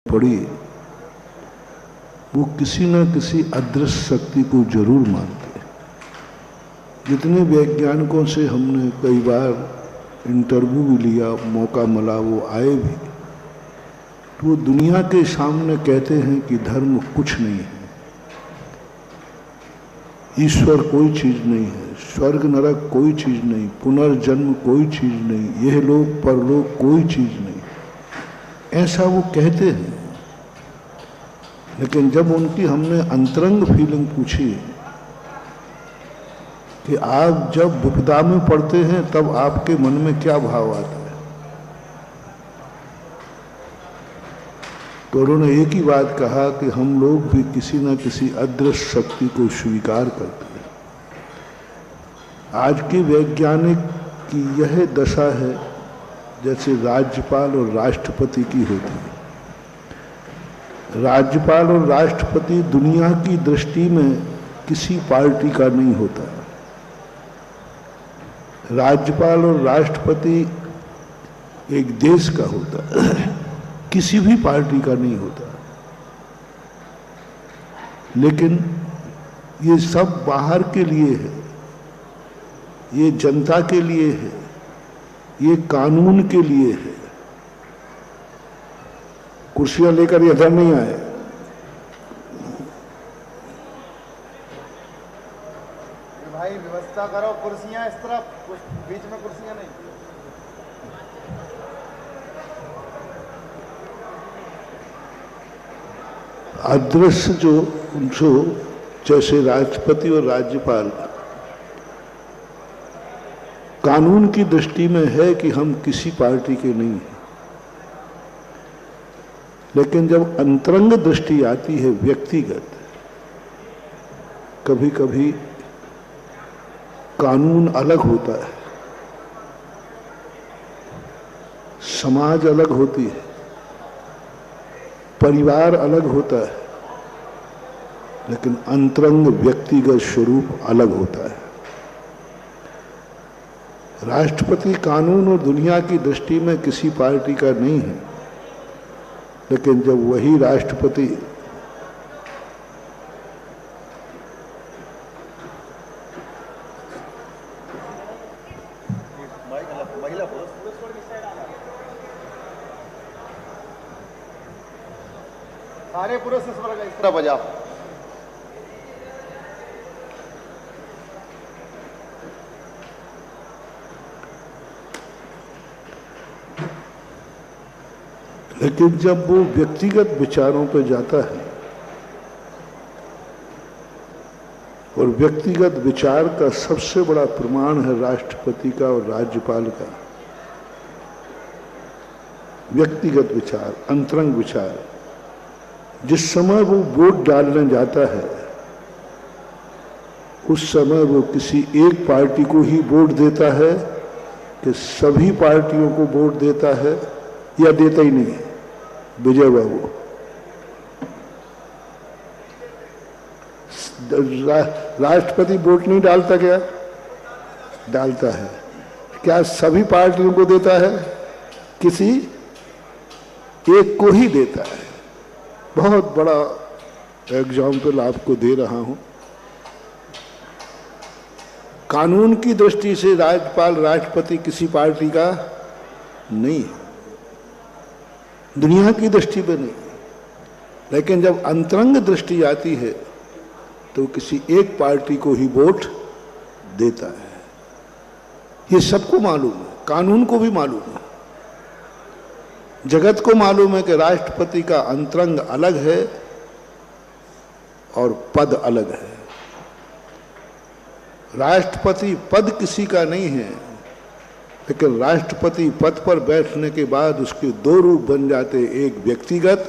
पड़ी, वो किसी न किसी अदृश्य शक्ति को जरूर मानते हैं। जितने वैज्ञानिकों से हमने कई बार इंटरव्यू भी लिया, मौका मिला, वो आए भी, तो वो दुनिया के सामने कहते हैं कि धर्म कुछ नहीं है, ईश्वर कोई चीज नहीं है, स्वर्ग नरक कोई चीज नहीं, पुनर्जन्म कोई चीज नहीं, यह लोक परलोक कोई चीज नहीं, ऐसा वो कहते हैं। लेकिन जब उनकी हमने अंतरंग फीलिंग पूछी कि आप जब विपदा में पड़ते हैं तब आपके मन में क्या भाव आता है, तो उन्होंने एक ही बात कहा कि हम लोग भी किसी न किसी अदृश्य शक्ति को स्वीकार करते हैं। आज के वैज्ञानिक की यह दशा है जैसे राज्यपाल और राष्ट्रपति की होती है। राज्यपाल और राष्ट्रपति दुनिया की दृष्टि में किसी पार्टी का नहीं होता। राज्यपाल और राष्ट्रपति एक देश का होता है, किसी भी पार्टी का नहीं होता। लेकिन ये सब बाहर के लिए है, ये जनता के लिए है, ये कानून के लिए है। कुर्सियां लेकर इधर नहीं आए। भाई व्यवस्था करो, कुर्सियां इस तरफ, बीच में कुर्सियां नहीं। अदृश्य जो जैसे राष्ट्रपति और राज्यपाल कानून की दृष्टि में है कि हम किसी पार्टी के नहीं हैं, लेकिन जब अंतरंग दृष्टि आती है व्यक्तिगत, कभी कभी कानून अलग होता है, समाज अलग होती है, परिवार अलग होता है, लेकिन अंतरंग व्यक्तिगत स्वरूप अलग होता है। राष्ट्रपति कानून और दुनिया की दृष्टि में किसी पार्टी का नहीं है, लेकिन जब वही राष्ट्रपति सारे पुरुष इस तरह बजाओ। लेकिन जब वो व्यक्तिगत विचारों पर जाता है और व्यक्तिगत विचार का सबसे बड़ा प्रमाण है राष्ट्रपति का और राज्यपाल का व्यक्तिगत विचार, अंतरंग विचार। जिस समय वो वोट डालने जाता है उस समय वो किसी एक पार्टी को ही वोट देता है कि सभी पार्टियों को वोट देता है या देता ही नहीं। विजय बाबू, राष्ट्रपति वोट नहीं डालता क्या? डालता है। क्या सभी पार्टियों को देता है? किसी एक को ही देता है। बहुत बड़ा एग्जाम्पल आपको दे रहा हूं। कानून की दृष्टि से राज्यपाल राष्ट्रपति किसी पार्टी का नहीं है, दुनिया की दृष्टि पे नहीं, लेकिन जब अंतरंग दृष्टि आती है तो किसी एक पार्टी को ही वोट देता है। ये सबको मालूम है, कानून को भी मालूम है, जगत को मालूम है कि राष्ट्रपति का अंतरंग अलग है और पद अलग है। राष्ट्रपति पद किसी का नहीं है, लेकिन राष्ट्रपति पद पर बैठने के बाद उसके दो रूप बन जाते, एक व्यक्तिगत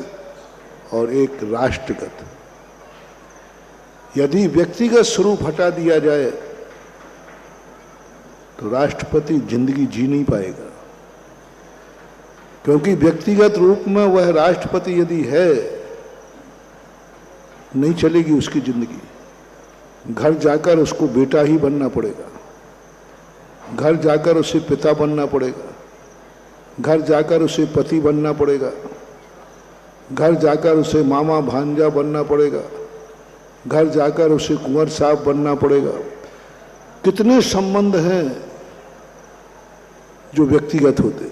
और एक राष्ट्रगत। यदि व्यक्तिगत स्वरूप हटा दिया जाए तो राष्ट्रपति जिंदगी जी नहीं पाएगा, क्योंकि व्यक्तिगत रूप में वह राष्ट्रपति यदि है, नहीं चलेगी उसकी जिंदगी। घर जाकर उसको बेटा ही बनना पड़ेगा, घर जाकर उसे पिता बनना पड़ेगा, घर जाकर उसे पति बनना पड़ेगा, घर जाकर उसे मामा भांजा बनना पड़ेगा, घर जाकर उसे कुंवर साहब बनना पड़ेगा। कितने संबंध हैं जो व्यक्तिगत होते हैं।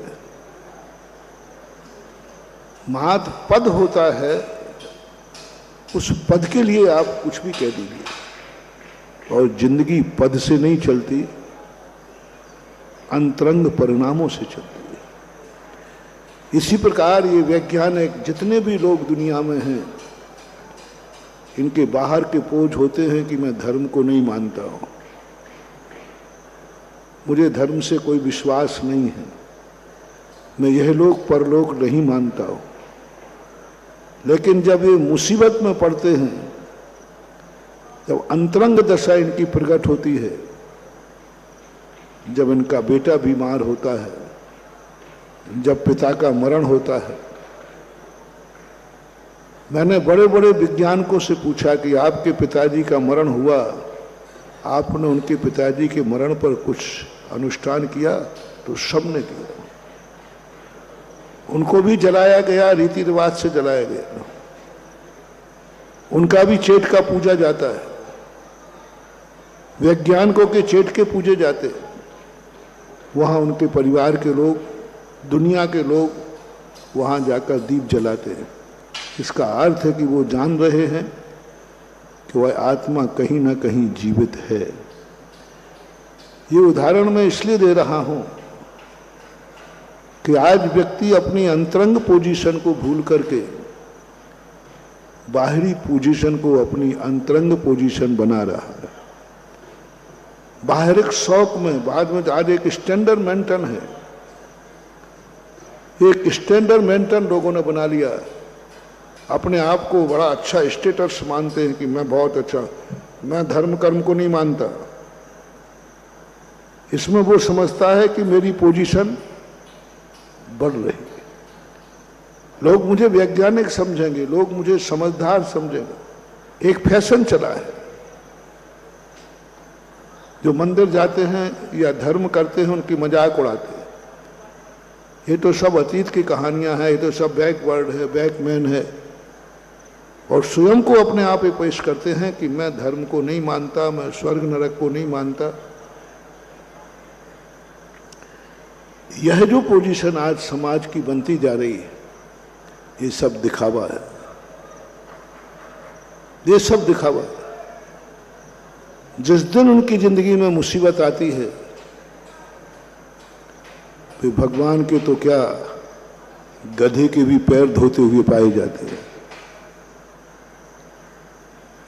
महत पद होता है, उस पद के लिए आप कुछ भी कह दीजिए। और जिंदगी पद से नहीं चलती, अंतरंग परिणामों से चलती है। इसी प्रकार ये वैज्ञानिक जितने भी लोग दुनिया में हैं, इनके बाहर के पोज होते हैं कि मैं धर्म को नहीं मानता हूं, मुझे धर्म से कोई विश्वास नहीं है, मैं यह लोक परलोक नहीं मानता हूं। लेकिन जब ये मुसीबत में पड़ते हैं, जब अंतरंग दशा इनकी प्रकट होती है, जब इनका बेटा बीमार होता है, जब पिता का मरण होता है, मैंने बड़े बड़े वैज्ञानिकों से पूछा कि आपके पिताजी का मरण हुआ, आपने उनके पिताजी के मरण पर कुछ अनुष्ठान किया? तो सबने किया। उनको भी जलाया गया, रीति रिवाज से जलाया गया। उनका भी चेट का पूजा जाता है, वैज्ञानिकों के चेट के पूजे जाते हैं। वहां उनके परिवार के लोग, दुनिया के लोग वहां जाकर दीप जलाते हैं। इसका अर्थ है कि वो जान रहे हैं कि वह आत्मा कहीं ना कहीं जीवित है। ये उदाहरण मैं इसलिए दे रहा हूं कि आज व्यक्ति अपनी अंतरंग पोजीशन को भूल करके बाहरी पोजीशन को अपनी अंतरंग पोजीशन बना रहा है। बाहरिक शौक में बाद में आज एक स्टैंडर्ड मेंटेन है, एक स्टैंडर्ड मेंटेन लोगों ने बना लिया। अपने आप को बड़ा अच्छा स्टेटस मानते हैं कि मैं बहुत अच्छा, मैं धर्म कर्म को नहीं मानता। इसमें वो समझता है कि मेरी पोजीशन बढ़ रही है, लोग मुझे वैज्ञानिक समझेंगे, लोग मुझे समझदार समझेंगे। एक फैशन चला है, जो मंदिर जाते हैं या धर्म करते हैं उनकी मजाक उड़ाते हैं। ये तो सब अतीत की कहानियां हैं, ये तो सब बैकवर्ड है, बैकमैन है, और स्वयं को अपने आप ही पेश करते हैं कि मैं धर्म को नहीं मानता, मैं स्वर्ग नरक को नहीं मानता। यह जो पोजीशन आज समाज की बनती जा रही है, ये सब दिखावा है, ये सब दिखावा है। जिस दिन उनकी जिंदगी में मुसीबत आती है, फिर भगवान के तो क्या, गधे के भी पैर धोते हुए पाए जाते हैं।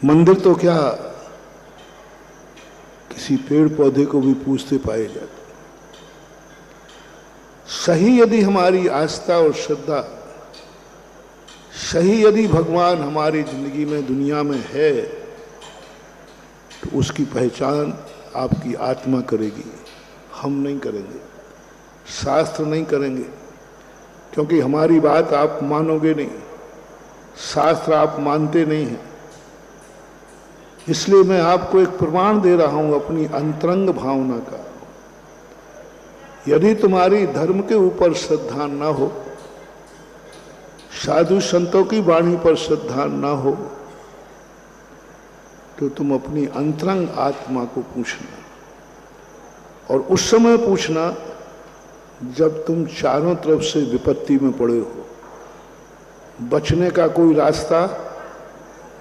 मंदिर तो क्या, किसी पेड़ पौधे को भी पूजते पाए जाते। सही यदि हमारी आस्था और श्रद्धा, सही यदि भगवान हमारी जिंदगी में दुनिया में है, तो उसकी पहचान आपकी आत्मा करेगी, हम नहीं करेंगे, शास्त्र नहीं करेंगे। क्योंकि हमारी बात आप मानोगे नहीं, शास्त्र आप मानते नहीं हैं। इसलिए मैं आपको एक प्रमाण दे रहा हूं अपनी अंतरंग भावना का। यदि तुम्हारी धर्म के ऊपर श्रद्धा ना हो, साधु संतों की वाणी पर श्रद्धा ना हो, तो तुम अपनी अंतरंग आत्मा को पूछना, और उस समय पूछना जब तुम चारों तरफ से विपत्ति में पड़े हो, बचने का कोई रास्ता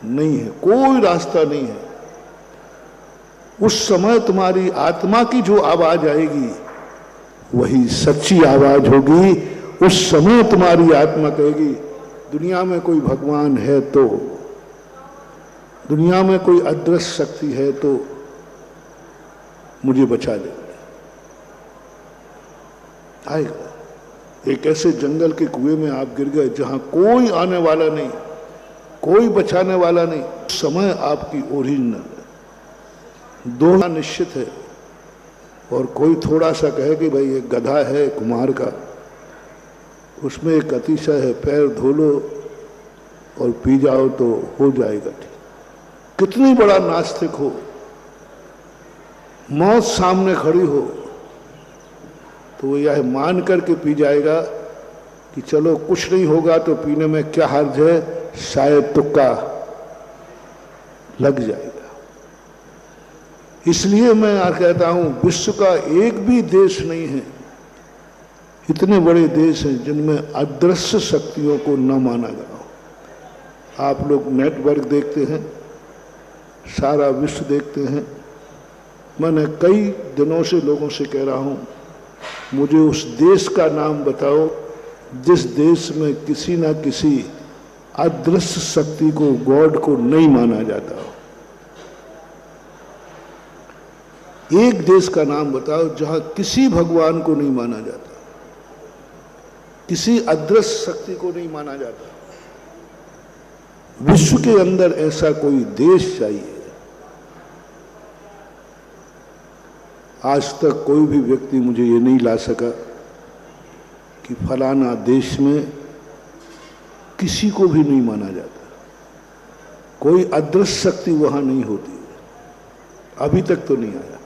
नहीं है, कोई रास्ता नहीं है। उस समय तुम्हारी आत्मा की जो आवाज आएगी वही सच्ची आवाज होगी। उस समय तुम्हारी आत्मा कहेगी, दुनिया में कोई भगवान है तो, दुनिया में कोई अदृश्य शक्ति है तो मुझे बचा ले। आएगा एक ऐसे जंगल के कुएं में आप गिर गए जहां कोई आने वाला नहीं, कोई बचाने वाला नहीं। समय आपकी ओरिजिनल है, दो निश्चित है। और कोई थोड़ा सा कहे कि भाई एक गधा है कुमार का, उसमें एक अतिशय है, पैर धो लो और पी जाओ तो हो जाएगा ठीक। कितनी बड़ा नास्तिक हो, मौत सामने खड़ी हो, तो वो यह मान करके पी जाएगा कि चलो कुछ नहीं होगा तो पीने में क्या हर्ज है, शायद तुक्का लग जाएगा। इसलिए मैं कहता हूं विश्व का एक भी देश नहीं है, इतने बड़े देश हैं जिनमें अदृश्य शक्तियों को न माना गया हो। आप लोग नेटवर्क देखते हैं, सारा विश्व देखते हैं। मैंने कई दिनों से लोगों से कह रहा हूं मुझे उस देश का नाम बताओ जिस देश में किसी ना किसी अदृश्य शक्ति को, गॉड को नहीं माना जाता हो। एक देश का नाम बताओ जहां किसी भगवान को नहीं माना जाता, किसी अदृश्य शक्ति को नहीं माना जाता। विश्व के अंदर ऐसा कोई देश चाहिए। आज तक कोई भी व्यक्ति मुझे ये नहीं ला सका कि फलाना देश में किसी को भी नहीं माना जाता, कोई अदृश्य शक्ति वहां नहीं होती। अभी तक तो नहीं आया।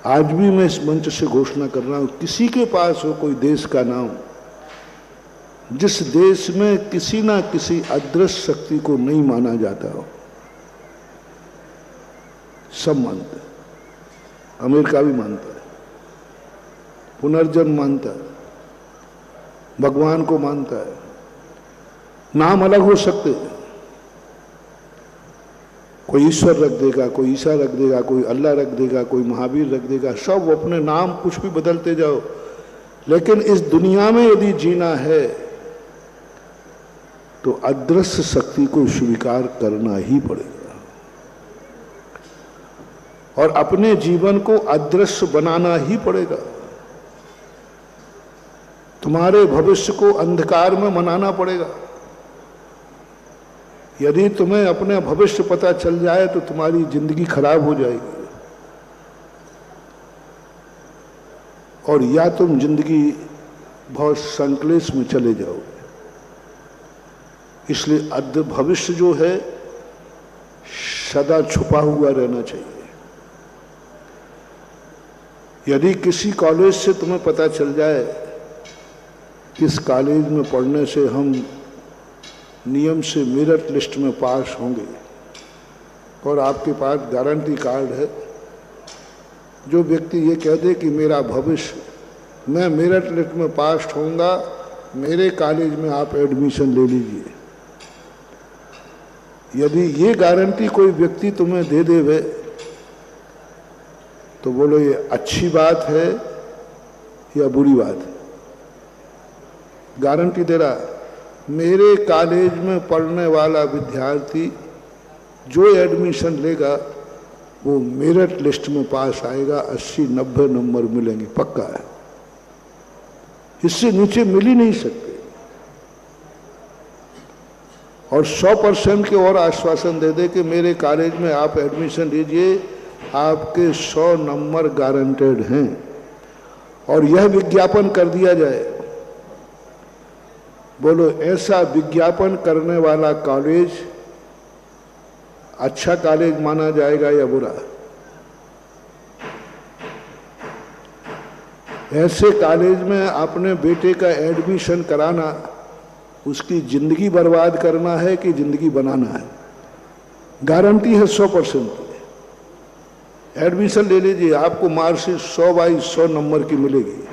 आज भी मैं इस मंच से घोषणा कर रहा हूं, किसी के पास हो कोई देश का नाम जिस देश में किसी ना किसी अदृश्य शक्ति को नहीं माना जाता हो। सब मानते हैं, अमेरिका भी मानता है, पुनर्जन्म मानता है, भगवान को मानता है। नाम अलग हो सकते हैं, कोई ईश्वर रख देगा, कोई ईसा रख देगा, कोई अल्लाह रख देगा, कोई महावीर रख देगा। सब अपने नाम कुछ भी बदलते जाओ, लेकिन इस दुनिया में यदि जीना है तो अदृश्य शक्ति को स्वीकार करना ही पड़ेगा और अपने जीवन को अदृश्य बनाना ही पड़ेगा। तुम्हारे भविष्य को अंधकार में मनाना पड़ेगा। यदि तुम्हें अपने भविष्य पता चल जाए तो तुम्हारी जिंदगी खराब हो जाएगी, और या तुम जिंदगी बहुत संकलेश में चले जाओगे। इसलिए भविष्य जो है सदा छुपा हुआ रहना चाहिए। यदि किसी कॉलेज से तुम्हें पता चल जाए किस कॉलेज में पढ़ने से हम नियम से मेरिट लिस्ट में पास होंगे और आपके पास गारंटी कार्ड है, जो व्यक्ति ये कह दे कि मेरा भविष्य, मैं मेरिट लिस्ट में पास होऊंगा, मेरे कॉलेज में आप एडमिशन ले लीजिए, यदि ये गारंटी कोई व्यक्ति तुम्हें दे देवे तो बोलो ये अच्छी बात है या बुरी बात है? गारंटी दे रहा, मेरे कॉलेज में पढ़ने वाला विद्यार्थी जो एडमिशन लेगा वो मेरिट लिस्ट में पास आएगा, 80-90 नंबर मिलेंगे, पक्का है। इससे नीचे मिल ही नहीं सकते। और 100% के और आश्वासन दे दे कि मेरे कॉलेज में आप एडमिशन लीजिए, आपके 100 नंबर गारंटेड हैं, और यह विज्ञापन कर दिया जाए। बोलो ऐसा विज्ञापन करने वाला कॉलेज अच्छा कॉलेज माना जाएगा या बुरा? ऐसे कॉलेज में अपने बेटे का एडमिशन कराना उसकी जिंदगी बर्बाद करना है कि जिंदगी बनाना है? गारंटी है 100% की। एडमिशन ले लीजिए, आपको मार्कशीट 100/100 नंबर की मिलेगी।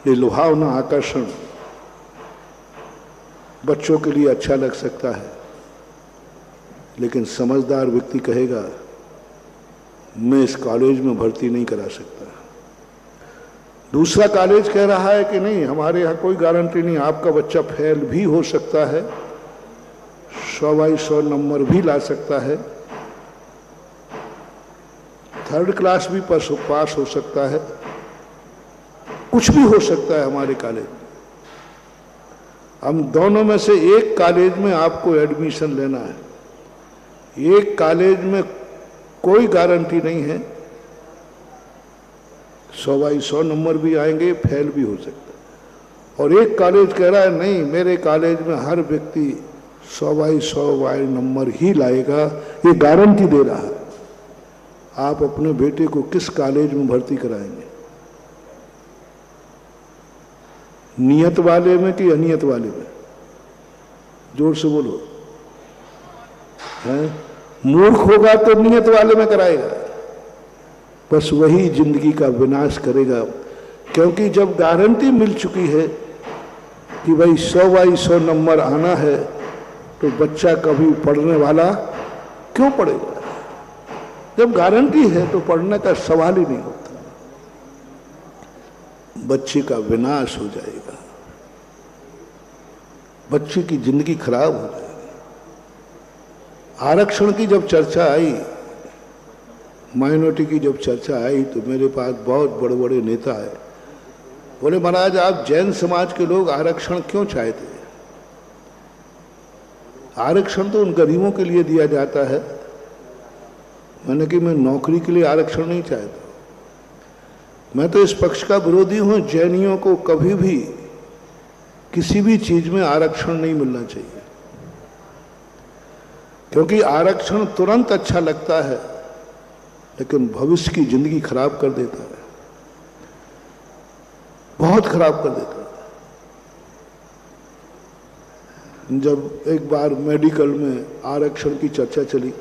ये लुभावना आकर्षण बच्चों के लिए अच्छा लग सकता है, लेकिन समझदार व्यक्ति कहेगा मैं इस कॉलेज में भर्ती नहीं करा सकता। दूसरा कॉलेज कह रहा है कि नहीं, हमारे यहाँ कोई गारंटी नहीं, आपका बच्चा फेल भी हो सकता है, 100/100 नंबर भी ला सकता है, 3rd क्लास भी पास हो सकता है, कुछ भी हो सकता है हमारे कॉलेज। हम दोनों में से एक कॉलेज में आपको एडमिशन लेना है। एक कॉलेज में कोई गारंटी नहीं है, 100/100 नंबर भी आएंगे, फेल भी हो सकता है। और एक कॉलेज कह रहा है नहीं, मेरे कॉलेज में हर व्यक्ति 100/100 नंबर ही लाएगा, ये गारंटी दे रहा है। आप अपने बेटे को किस कॉलेज में भर्ती कराएंगे? नियत वाले में कि अनियत वाले में? जोर से बोलो। हैं? मूर्ख होगा तो नियत वाले में कराएगा, बस वही जिंदगी का विनाश करेगा। क्योंकि जब गारंटी मिल चुकी है कि भाई 100/100 नंबर आना है, तो बच्चा कभी पढ़ने वाला क्यों पढ़ेगा? जब गारंटी है तो पढ़ने का सवाल ही नहीं होता। बच्चे का विनाश हो जाएगा, बच्चे की जिंदगी खराब हो जाएगी। आरक्षण की जब चर्चा आई, माइनॉरिटी की जब चर्चा आई, तो मेरे पास बहुत बड़े बड़े नेता आए, बोले महाराज आप जैन समाज के लोग आरक्षण क्यों चाहते? आरक्षण तो उन गरीबों के लिए दिया जाता है। मैंने कि मैं नौकरी के लिए आरक्षण नहीं चाहता। मैं तो इस पक्ष का विरोधी हूं, जैनियों को कभी भी किसी भी चीज में आरक्षण नहीं मिलना चाहिए, क्योंकि आरक्षण तुरंत अच्छा लगता है लेकिन भविष्य की जिंदगी खराब कर देता है, बहुत खराब कर देता है। जब एक बार मेडिकल में आरक्षण की चर्चा चली,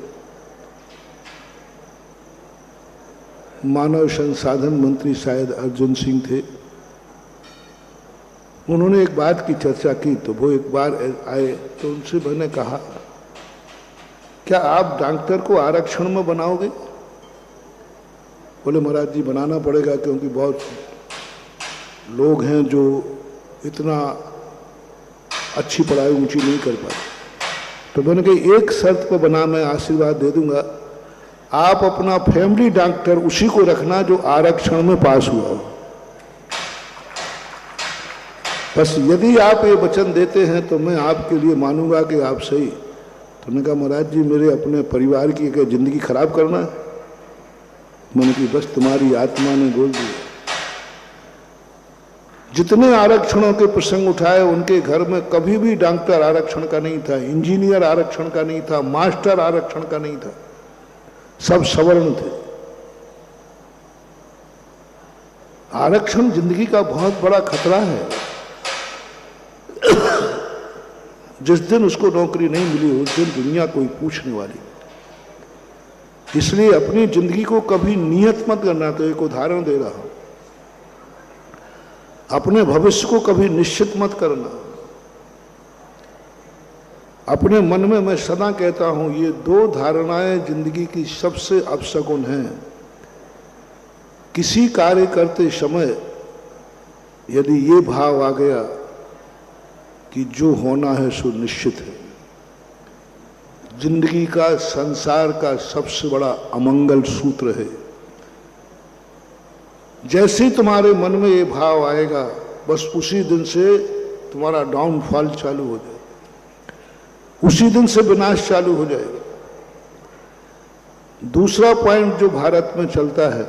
मानव संसाधन मंत्री शायद अर्जुन सिंह थे, उन्होंने एक बात की चर्चा की, तो वो एक बार आए तो उनसे मैंने कहा क्या आप डॉक्टर को आरक्षण में बनाओगे? बोले महाराज जी बनाना पड़ेगा, क्योंकि बहुत लोग हैं जो इतना अच्छी पढ़ाई ऊंची नहीं कर पाते। तो मैंने कहा एक शर्त पर बना, मैं आशीर्वाद दे दूंगा, आप अपना फैमिली डॉक्टर उसी को रखना जो आरक्षण में पास हुआ हो। बस यदि आप ये वचन देते हैं तो मैं आपके लिए मानूंगा कि आप सही। तो मैंने कहा महाराज जी मेरे अपने परिवार की क्या जिंदगी खराब करना है? मैंने कहा बस तुम्हारी आत्मा ने बोल दिया। जितने आरक्षणों के प्रसंग उठाए, उनके घर में कभी भी डॉक्टर आरक्षण का नहीं था, इंजीनियर आरक्षण का नहीं था, मास्टर आरक्षण का नहीं था, सब सवर्ण थे। आरक्षण जिंदगी का बहुत बड़ा खतरा है। जिस दिन उसको नौकरी नहीं मिली उस दिन दुनिया कोई पूछने वाली। इसलिए अपनी जिंदगी को कभी नियत मत करना। तो एक उदाहरण दे रहा हूं, अपने भविष्य को कभी निश्चित मत करना। अपने मन में मैं सदा कहता हूं ये दो धारणाएं जिंदगी की सबसे अपशगुन हैं। किसी कार्य करते समय यदि ये भाव आ गया कि जो होना है सो निश्चित है, जिंदगी का संसार का सबसे बड़ा अमंगल सूत्र है। जैसे ही तुम्हारे मन में ये भाव आएगा, बस उसी दिन से तुम्हारा डाउनफॉल चालू हो जाएगा, उसी दिन से विनाश चालू हो जाएगा। दूसरा पॉइंट जो भारत में चलता है,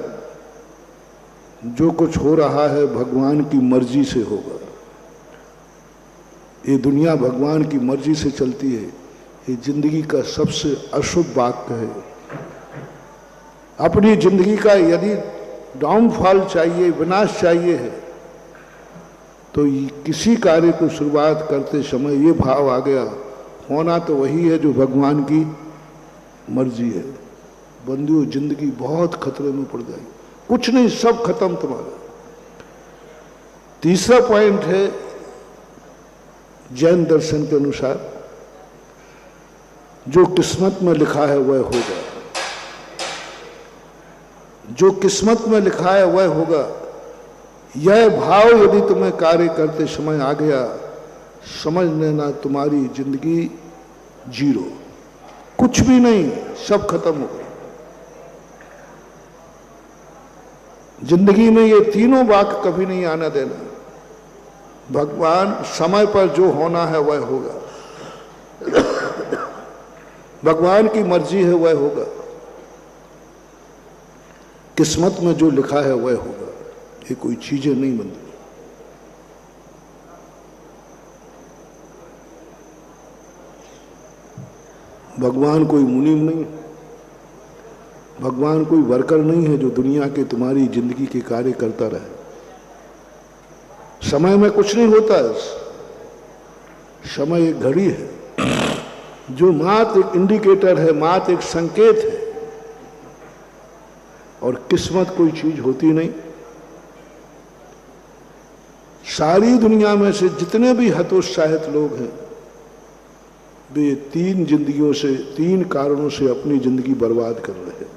जो कुछ हो रहा है भगवान की मर्जी से होगा। ये दुनिया भगवान की मर्जी से चलती है, ये जिंदगी का सबसे अशुभ वाक्य है। अपनी जिंदगी का यदि डाउनफॉल चाहिए, विनाश चाहिए है, तो किसी कार्य को शुरुआत करते समय ये भाव आ गया, होना तो वही है जो भगवान की मर्जी है। बंदियों जिंदगी बहुत खतरे में पड़ जाएगी, कुछ नहीं, सब खत्म तुम्हारा। तीसरा पॉइंट है, जैन दर्शन के अनुसार जो किस्मत में लिखा है वह होगा। जो किस्मत में लिखा है वह होगा, यह भाव यदि तुम्हें कार्य करते समय आ गया, समझ लेना तुम्हारी जिंदगी जीरो, कुछ भी नहीं, सब खत्म हो गया। जिंदगी में ये तीनों वाक्य कभी नहीं आना देना। भगवान समय पर जो होना है वह होगा, भगवान की मर्जी है वह होगा, किस्मत में जो लिखा है वह होगा। ये कोई चीजें नहीं बनती। भगवान कोई मुनीम नहीं, भगवान कोई वर्कर नहीं है जो दुनिया के तुम्हारी जिंदगी के कार्य करता रहे। समय में कुछ नहीं होता है। समय एक घड़ी है जो मात्र एक इंडिकेटर है, मात्र एक संकेत है, और किस्मत कोई चीज होती नहीं। सारी दुनिया में से जितने भी हतोत्साहित लोग हैं, वे 3 जिंदगियों से, 3 कारणों से अपनी जिंदगी बर्बाद कर रहे हैं।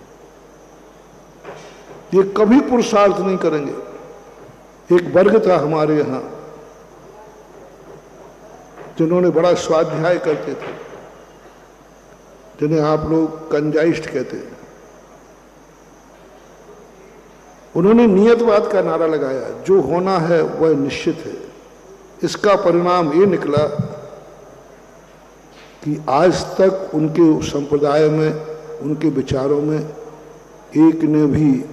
ये कभी पुरुषार्थ नहीं करेंगे। एक वर्ग था हमारे यहां जिन्होंने बड़ा स्वाध्याय करते थे, जिन्हें आप लोग कंजाइस्ट कहते हैं। उन्होंने नियतवाद का नारा लगाया, जो होना है वह निश्चित है। इसका परिणाम ये निकला कि आज तक उनके संप्रदाय में, उनके विचारों में एक ने भी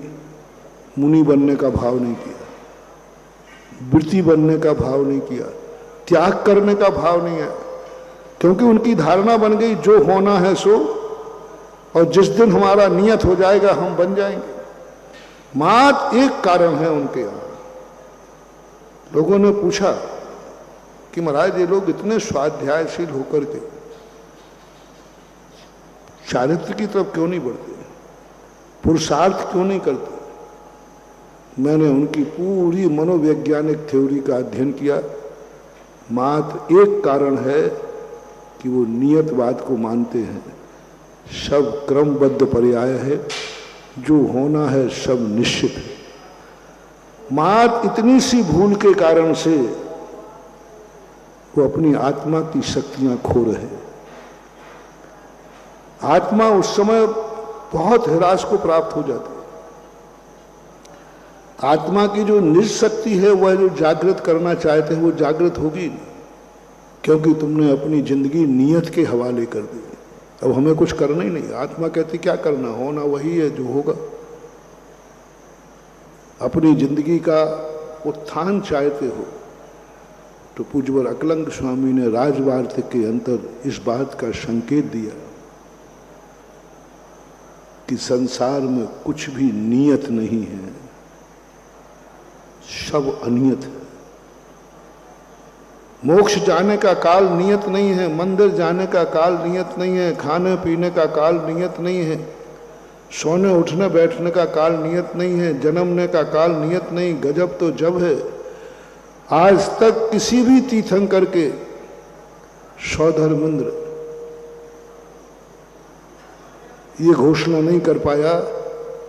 मुनि बनने का भाव नहीं किया, वृत्ति बनने का भाव नहीं किया, त्याग करने का भाव नहीं है। क्योंकि उनकी धारणा बन गई, जो होना है सो, और जिस दिन हमारा नियत हो जाएगा हम बन जाएंगे। मात्र एक कारण है उनके यहां। लोगों ने पूछा कि महाराज, ये लोग इतने स्वाध्यायशील होकर के चारित्र की तरफ क्यों नहीं बढ़ते, पुरुषार्थ क्यों नहीं करते? मैंने उनकी पूरी मनोवैज्ञानिक थ्योरी का अध्ययन किया। मात्र एक कारण है कि वो नियतवाद को मानते हैं। सब क्रमबद्ध पर्याय है, जो होना है सब निश्चित है। मात्र इतनी सी भूल के कारण से वो अपनी आत्मा की शक्तियां खो रहे हैं। आत्मा उस समय बहुत हिरास को प्राप्त हो जाती है। आत्मा की जो निज शक्ति है, वह जो जागृत करना चाहते हैं, वो जागृत होगी नहीं, क्योंकि तुमने अपनी जिंदगी नियत के हवाले कर दी। अब हमें कुछ करना ही नहीं। आत्मा कहती क्या करना, होना वही है जो होगा। अपनी जिंदगी का उत्थान चाहते हो तो पूज्यवर अकलंग स्वामी ने राजवार्तिक के अंतर इस बात का संकेत दिया कि संसार में कुछ भी नियत नहीं है, सब अनियत है। मोक्ष जाने का काल नियत नहीं है, मंदिर जाने का काल नियत नहीं है, खाने पीने का काल नियत नहीं है, सोने उठने बैठने का काल नियत नहीं है, जन्मने का काल नियत नहीं। गजब तो जब है, आज तक किसी भी तीर्थंकर के सौधर्मेंद्र ये घोषणा नहीं कर पाया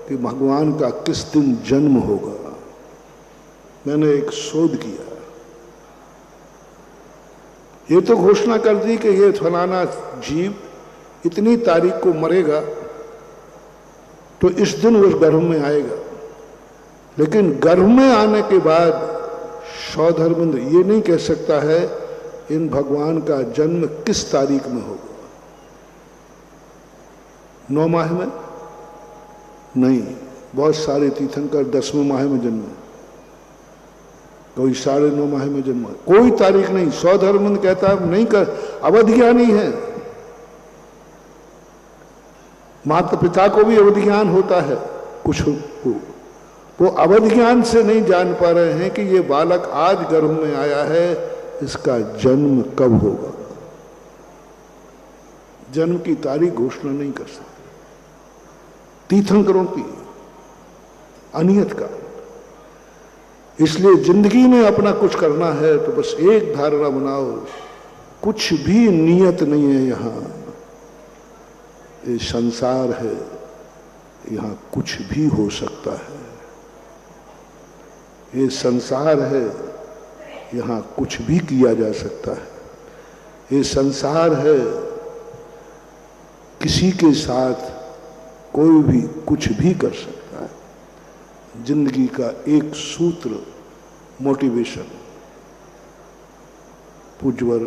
कि भगवान का किस दिन जन्म होगा। मैंने एक शोध किया, ये तो घोषणा कर दी कि ये फलाना जीव इतनी तारीख को मरेगा तो इस दिन उस गर्भ में आएगा, लेकिन गर्भ में आने के बाद सौधर्मेंद्र ये नहीं कह सकता है इन भगवान का जन्म किस तारीख में होगा। 9 माह में नहीं, बहुत सारे तीर्थंकर 10वें माह में जन्मे, कोई 9.5 माह में जन्मा, कोई तारीख नहीं। सौधर्मेंद्र कहता है नहीं कर, अवधिज्ञानी है। माता पिता को भी अवधिज्ञान होता है कुछ को, वो अवधिज्ञान से नहीं जान पा रहे हैं कि ये बालक आज गर्भ में आया है, इसका जन्म कब होगा। जन्म की तारीख घोषणा नहीं कर सकते तीर्थंकरों की, अनियत का। इसलिए जिंदगी में अपना कुछ करना है तो बस एक धारणा बनाओ, कुछ भी नियत नहीं है। यहाँ ये संसार है, यहाँ कुछ भी हो सकता है। ये संसार है, यहाँ कुछ भी किया जा सकता है। ये संसार है, किसी के साथ कोई भी कुछ भी कर सकता है। जिंदगी का एक सूत्र, मोटिवेशन। पूज्यवर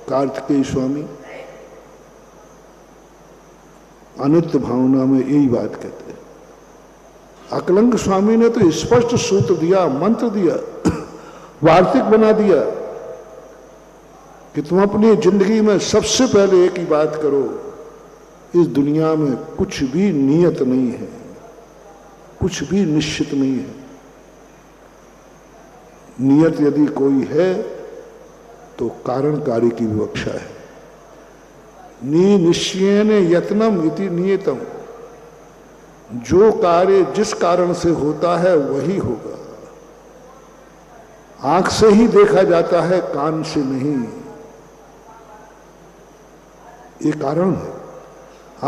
कार्तिकेय स्वामी अनित्य भावना में यही बात कहते हैं। अकलंग स्वामी ने तो स्पष्ट सूत्र दिया, मंत्र दिया, वार्तिक बना दिया कि तुम अपनी जिंदगी में सबसे पहले एक ही बात करो, इस दुनिया में कुछ भी नियत नहीं है, कुछ भी निश्चित नहीं है। नियत यदि कोई है तो कारण कार्य की विवक्षा है। निश्चयेन यत्नम इति नियतम, जो कार्य जिस कारण से होता है वही होगा। आंख से ही देखा जाता है, कान से नहीं, ये कारण है।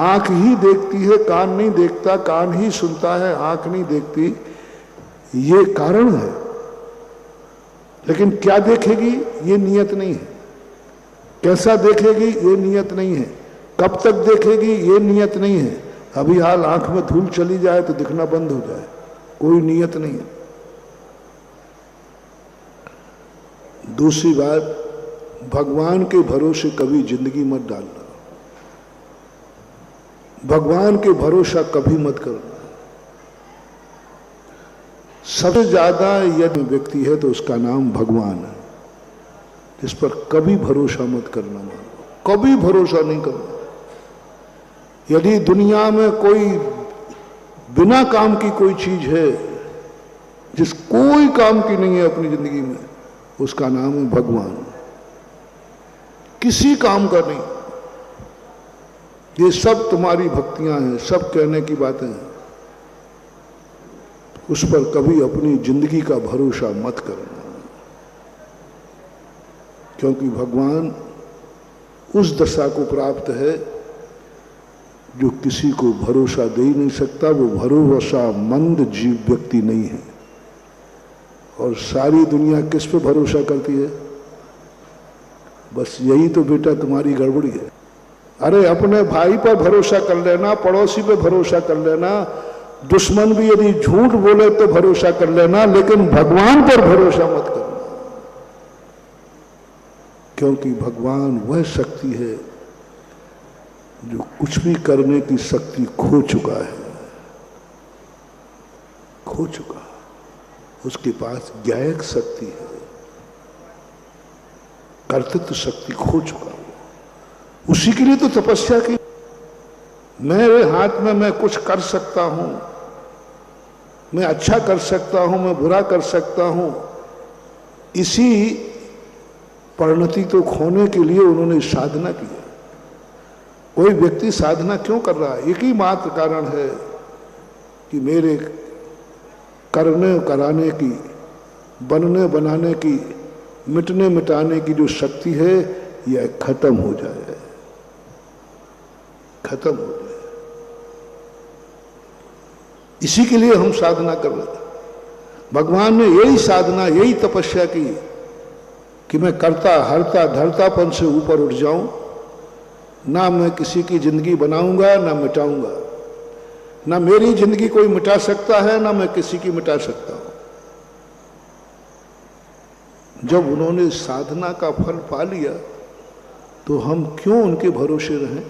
आंख ही देखती है, कान नहीं देखता, कान ही सुनता है, आंख नहीं देखती, ये कारण है। लेकिन क्या देखेगी ये नियत नहीं है, कैसा देखेगी ये नियत नहीं है, कब तक देखेगी ये नियत नहीं है। अभी हाल आंख में धूल चली जाए तो दिखना बंद हो जाए, कोई नियत नहीं है। दूसरी बात, भगवान के भरोसे कभी जिंदगी मत डालना, भगवान के भरोसा कभी मत करना। सबसे ज्यादा यदि व्यक्ति है तो उसका नाम भगवान है, जिस पर कभी भरोसा मत करना, मानो कभी भरोसा नहीं करना। यदि दुनिया में कोई बिना काम की कोई चीज है, जिस कोई काम की नहीं है अपनी जिंदगी में, उसका नाम है भगवान। किसी काम का नहीं। ये सब तुम्हारी भक्तियां हैं, सब कहने की बातें हैं, उस पर कभी अपनी जिंदगी का भरोसा मत करना, क्योंकि भगवान उस दशा को प्राप्त है जो किसी को भरोसा दे ही नहीं सकता। वो भरोसा मंद जीव व्यक्ति नहीं है। और सारी दुनिया किस पे भरोसा करती है? बस यही तो बेटा तुम्हारी गड़बड़ी है। अरे अपने भाई पर भरोसा कर लेना, पड़ोसी पे भरोसा कर लेना, दुश्मन भी यदि झूठ बोले तो भरोसा कर लेना, लेकिन भगवान पर भरोसा मत करना, क्योंकि भगवान वह शक्ति है जो कुछ भी करने की शक्ति खो चुका है, खो चुका। उसके पास ज्ञायक शक्ति है, कर्तृत्व शक्ति खो चुका। उसी के लिए तो तपस्या की। मेरे हाथ में मैं कुछ कर सकता हूं, मैं अच्छा कर सकता हूं, मैं बुरा कर सकता हूं, इसी परिणति तो खोने के लिए उन्होंने साधना की। कोई व्यक्ति साधना क्यों कर रहा है? एक ही मात्र कारण है कि मेरे करने कराने की, बनने बनाने की, मिटने मिटाने की जो शक्ति है यह खत्म हो जाए, खत्म हो जाए। इसी के लिए हम साधना कर रहे हैं। भगवान ने यही साधना, यही तपस्या की कि मैं करता हरता धरतापन से ऊपर उठ जाऊं, ना मैं किसी की जिंदगी बनाऊंगा ना मिटाऊंगा, ना मेरी जिंदगी कोई मिटा सकता है ना मैं किसी की मिटा सकता हूं। जब उन्होंने साधना का फल पा लिया तो हम क्यों उनके भरोसे रहें?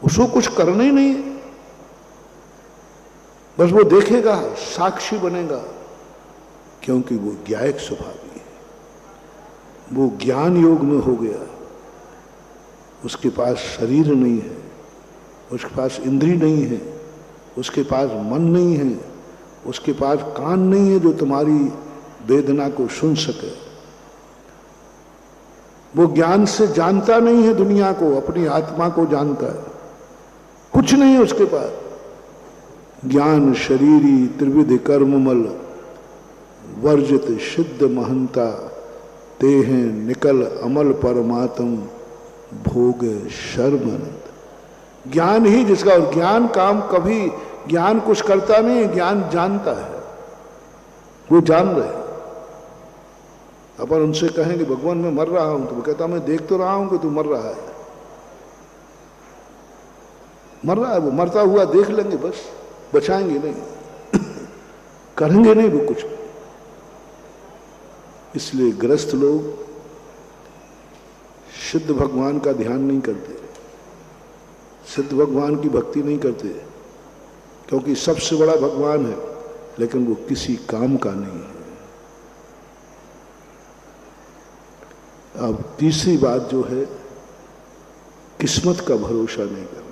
उसको कुछ करना ही नहीं है, बस वो देखेगा, साक्षी बनेगा, क्योंकि वो ज्ञायक स्वभावी है, वो ज्ञान योग में हो गया। उसके पास शरीर नहीं है, उसके पास इंद्रिय नहीं है, उसके पास मन नहीं है, उसके पास कान नहीं है जो तुम्हारी वेदना को सुन सके। वो ज्ञान से जानता नहीं है दुनिया को, अपनी आत्मा को जानता है। कुछ नहीं है उसके पास। ज्ञान शरीरी त्रिविध कर्ममल, वर्जित सिद्ध महंता, ते हैं निकल अमल परमात्म, भोग शर्मनंद। ज्ञान ही जिसका, और ज्ञान काम कभी, ज्ञान कुछ करता नहीं, ज्ञान जानता है, वो जान रहे। अपन उनसे कहेंगे भगवान मैं मर रहा हूं, तो वो कहता मैं देख तो रहा हूं कि तू मर रहा है। मर रहा है वो, मरता हुआ देख लेंगे, बस बचाएंगे नहीं करेंगे नहीं वो कुछ। इसलिए ग्रस्त लोग सिद्ध भगवान का ध्यान नहीं करते, सिद्ध भगवान की भक्ति नहीं करते, क्योंकि सबसे बड़ा भगवान है लेकिन वो किसी काम का नहीं है। अब तीसरी बात जो है, किस्मत का भरोसा नहीं करना।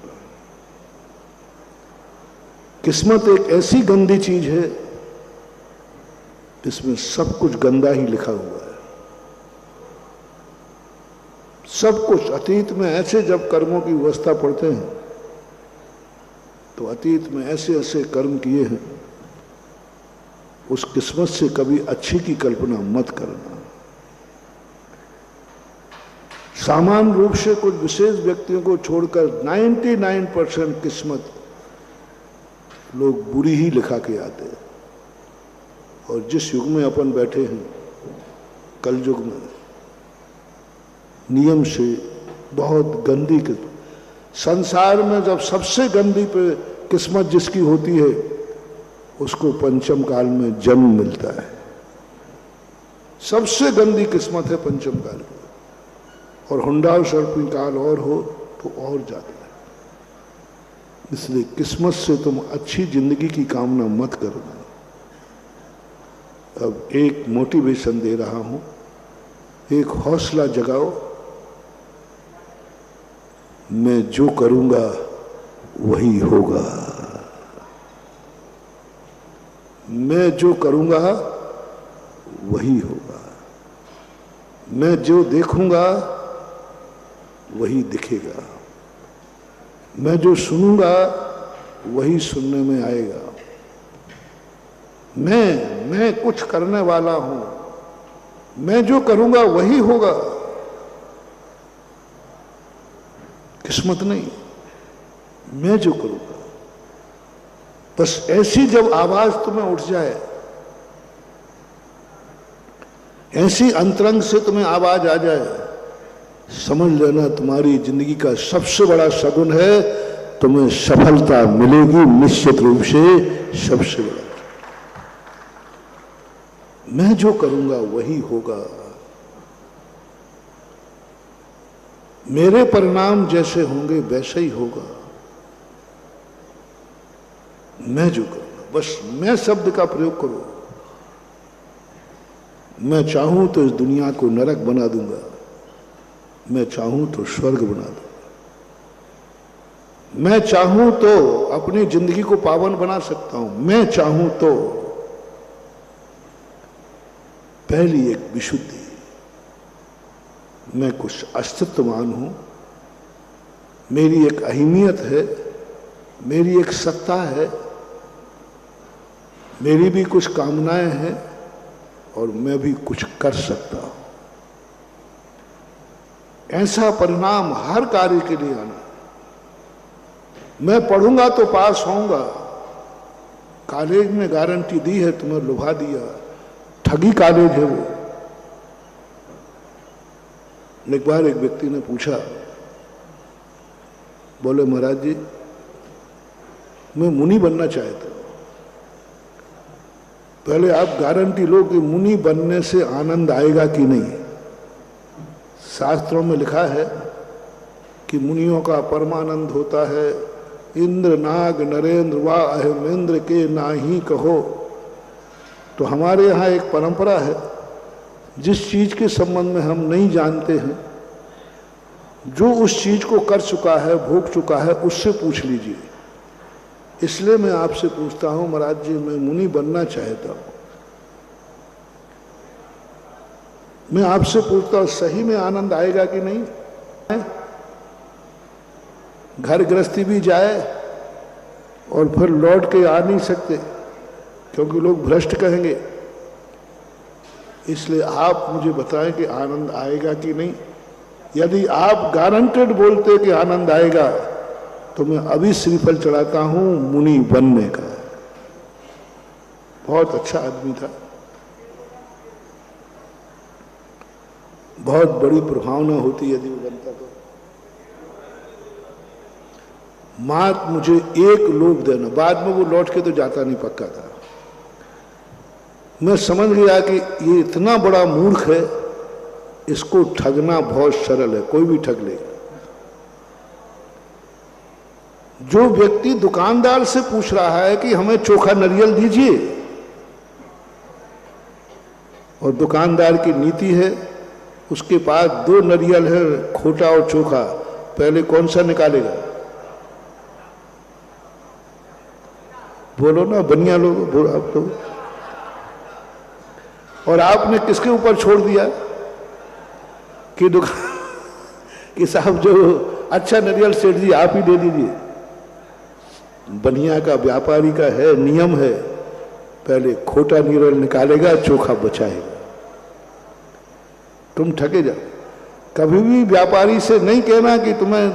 किस्मत एक ऐसी गंदी चीज है इसमें सब कुछ गंदा ही लिखा हुआ है। सब कुछ अतीत में ऐसे जब कर्मों की व्यवस्था पढ़ते हैं तो अतीत में ऐसे ऐसे कर्म किए हैं, उस किस्मत से कभी अच्छी की कल्पना मत करना। सामान्य रूप से कुछ विशेष व्यक्तियों को छोड़कर 99% किस्मत लोग बुरी ही लिखा के आते हैं। और जिस युग में अपन बैठे हैं, कल युग में, नियम से बहुत गंदी संसार में जब सबसे गंदी पे किस्मत जिसकी होती है उसको पंचम काल में जन्म मिलता है। सबसे गंदी किस्मत है पंचम काल की, और हुंडा सर्पिन काल और हो तो और ज्यादा है। इसलिए किस्मत से तुम अच्छी जिंदगी की कामना मत करना। अब एक मोटिवेशन दे रहा हूं, एक हौसला जगाओ। मैं जो करूंगा वही होगा। मैं जो करूंगा वही होगा। मैं जो देखूंगा वही दिखेगा। मैं जो सुनूंगा वही सुनने में आएगा। मैं कुछ करने वाला हूं। मैं जो करूंगा वही होगा, किस्मत नहीं। मैं जो करूंगा, बस ऐसी जब आवाज तुम्हें उठ जाए, ऐसी अंतरंग से तुम्हें आवाज आ जाए, समझ लेना तुम्हारी जिंदगी का सबसे बड़ा सगुन है। तुम्हें सफलता मिलेगी निश्चित रूप से, सबसे बड़ा। मैं जो करूंगा वही होगा। मेरे परिणाम जैसे होंगे वैसे ही होगा। मैं जो करूंगा, बस मैं शब्द का प्रयोग करो। मैं चाहूं तो इस दुनिया को नरक बना दूंगा, मैं चाहूं तो स्वर्ग बना दूंगा। मैं चाहूं तो अपनी जिंदगी को पावन बना सकता हूं। मैं चाहूं तो पहली एक विशुद्धि, मैं कुछ अस्तित्ववान हूं, मेरी एक अहमियत है, मेरी एक सत्ता है, मेरी भी कुछ कामनाएं हैं और मैं भी कुछ कर सकता हूं। ऐसा परिणाम हर कार्य के लिए आना। मैं पढ़ूंगा तो पास होऊंगा, कॉलेज में गारंटी दी है, तुम्हें लुभा दिया, ठगी कॉलेज है वो। एक बार एक व्यक्ति ने पूछा, बोले महाराज जी मैं मुनि बनना चाहता हूं। पहले आप गारंटी लो कि मुनि बनने से आनंद आएगा कि नहीं। शास्त्रों में लिखा है कि मुनियों का परमानंद होता है। इंद्र नाग नरेंद्र वा अहमेंद्र के नाही कहो। तो हमारे यहाँ एक परंपरा है, जिस चीज के संबंध में हम नहीं जानते हैं, जो उस चीज को कर चुका है, भोग चुका है, उससे पूछ लीजिए। इसलिए मैं आपसे पूछता हूं महाराज जी, मैं मुनि बनना चाहता हूं। मैं आपसे पूछता हूं सही में आनंद आएगा कि नहीं? घर गृहस्थी भी जाए और फिर लौट के आ नहीं सकते क्योंकि लोग भ्रष्ट कहेंगे। इसलिए आप मुझे बताएं कि आनंद आएगा कि नहीं। यदि आप गारंटेड बोलते कि आनंद आएगा तो मैं अभी श्रीफल चढ़ाता हूं मुनि बनने का। बहुत अच्छा आदमी था, बहुत बड़ी प्रभावना होती यदि वो बनता तो। मात मुझे एक लोभ देना, बाद में वो लौट के तो जाता नहीं, पक्का था। मैं समझ गया कि ये इतना बड़ा मूर्ख है, इसको ठगना बहुत सरल है, कोई भी ठग लेगा। जो व्यक्ति दुकानदार से पूछ रहा है कि हमें चोखा नारियल दीजिए, और दुकानदार की नीति है उसके पास 2 नारियल है, खोटा और चोखा, पहले कौन सा निकालेगा? बोलो ना बनिया लोग, आप लोग। और आपने किसके ऊपर छोड़ दिया कि दुकान कि साहब जो अच्छा नारियल सेठ जी आप ही दे दीजिए। बनिया का व्यापारी का है नियम है, पहले खोटा नारियल निकालेगा, चोखा बचाएगा। तुम ठगे जाओ। कभी भी व्यापारी से नहीं कहना कि तुम्हें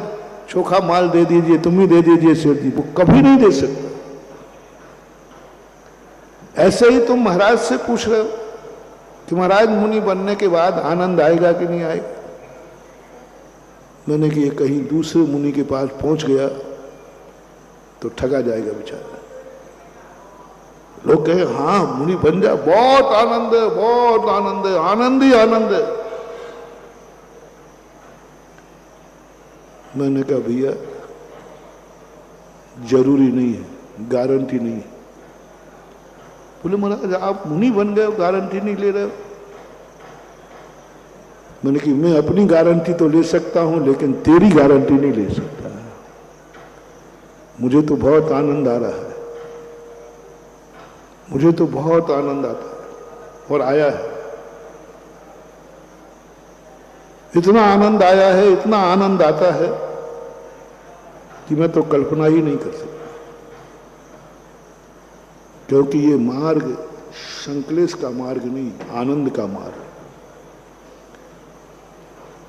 चोखा माल दे दीजिए, तुम ही दे दीजिए सेठ जी, वो कभी नहीं दे सकता। ऐसे ही तुम महाराज से पूछ रहे हो कि महाराज मुनि बनने के बाद आनंद आएगा कि नहीं आएगा। मैंने कि ये कहीं दूसरे मुनि के पास पहुंच गया तो ठगा जाएगा बेचारा। लोग कहे हाँ मुनि बन जा, बहुत आनंद है, बहुत आनंद है, आनंद ही आनंद है। मैंने कहा भैया जरूरी नहीं है, गारंटी नहीं है। बोले महाराज आप मुनि बन गए हो, गारंटी नहीं ले रहे हो। मैंने कि मैं अपनी गारंटी तो ले सकता हूं, लेकिन तेरी गारंटी नहीं ले सकता। मुझे तो बहुत आनंद आ रहा है, मुझे तो बहुत आनंद आता है और आया है। इतना आनंद आया है, इतना आनंद आता है कि मैं तो कल्पना ही नहीं कर सकता। क्योंकि ये मार्ग संक्लेश का मार्ग नहीं, आनंद का मार्ग।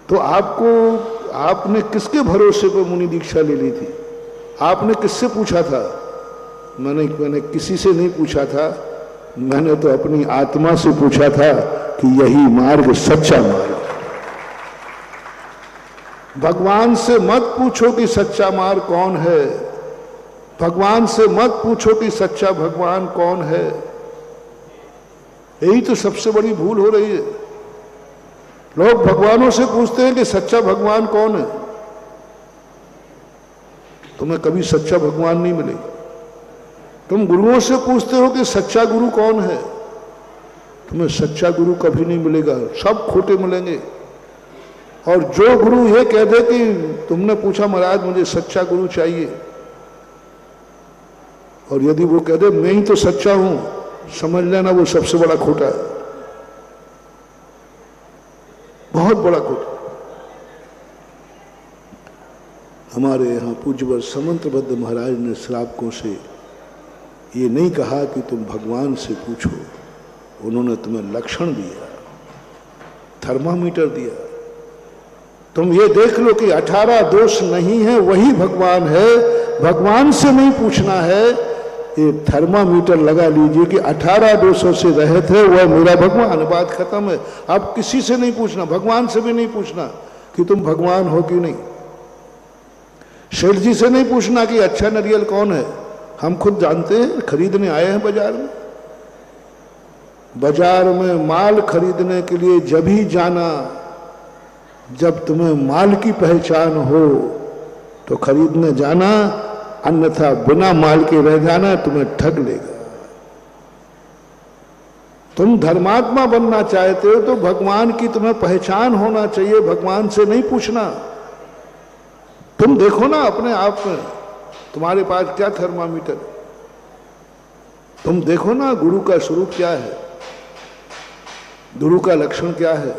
तो आपने किसके भरोसे पर मुनि दीक्षा ले ली थी? आपने किससे पूछा था? मैंने किसी से नहीं पूछा था, मैंने तो अपनी आत्मा से पूछा था कि यही मार्ग सच्चा मार्ग। भगवान से मत पूछो कि सच्चा मार्ग कौन है, भगवान से मत पूछो कि सच्चा भगवान कौन है। यही तो सबसे बड़ी भूल हो रही है। लोग भगवानों से पूछते हैं कि सच्चा भगवान कौन है। तुम्हें कभी सच्चा भगवान नहीं मिलेगा। तुम गुरुओं से पूछते हो कि सच्चा गुरु कौन है, तुम्हें सच्चा गुरु कभी नहीं मिलेगा, सब खोटे मिलेंगे। और जो गुरु ये कह दे कि तुमने पूछा महाराज मुझे सच्चा गुरु चाहिए, और यदि वो कह दे मैं ही तो सच्चा हूं, समझ लेना वो सबसे बड़ा खोटा है, बहुत बड़ा खोटा। हमारे यहाँ पूज्यवर समंतभद्र महाराज ने श्रावकों से ये नहीं कहा कि तुम भगवान से पूछो, उन्होंने तुम्हें लक्षण दिया, थर्मामीटर दिया। तुम ये देख लो कि 18 दोष नहीं है, वही भगवान है। भगवान से नहीं पूछना है, ये थर्मामीटर लगा लीजिए कि 18 दोषों से रहित है, वह मेरा भगवान। बात खत्म है। आप किसी से नहीं पूछना, भगवान से भी नहीं पूछना कि तुम भगवान हो कि नहीं। शेठ जी से नहीं पूछना कि अच्छा नारियल कौन है, हम खुद जानते हैं, खरीदने आए हैं बाजार में। बाजार में माल खरीदने के लिए जब ही जाना जब तुम्हें माल की पहचान हो तो खरीदने जाना, अन्यथा बिना माल के रह जाना, तुम्हें ठग लेगा। तुम धर्मात्मा बनना चाहते हो तो भगवान की तुम्हें पहचान होना चाहिए, भगवान से नहीं पूछना। तुम देखो ना अपने आप में, तुम्हारे पास क्या थर्मामीटर, तुम देखो ना गुरु का स्वरूप क्या है, गुरु का लक्षण क्या है।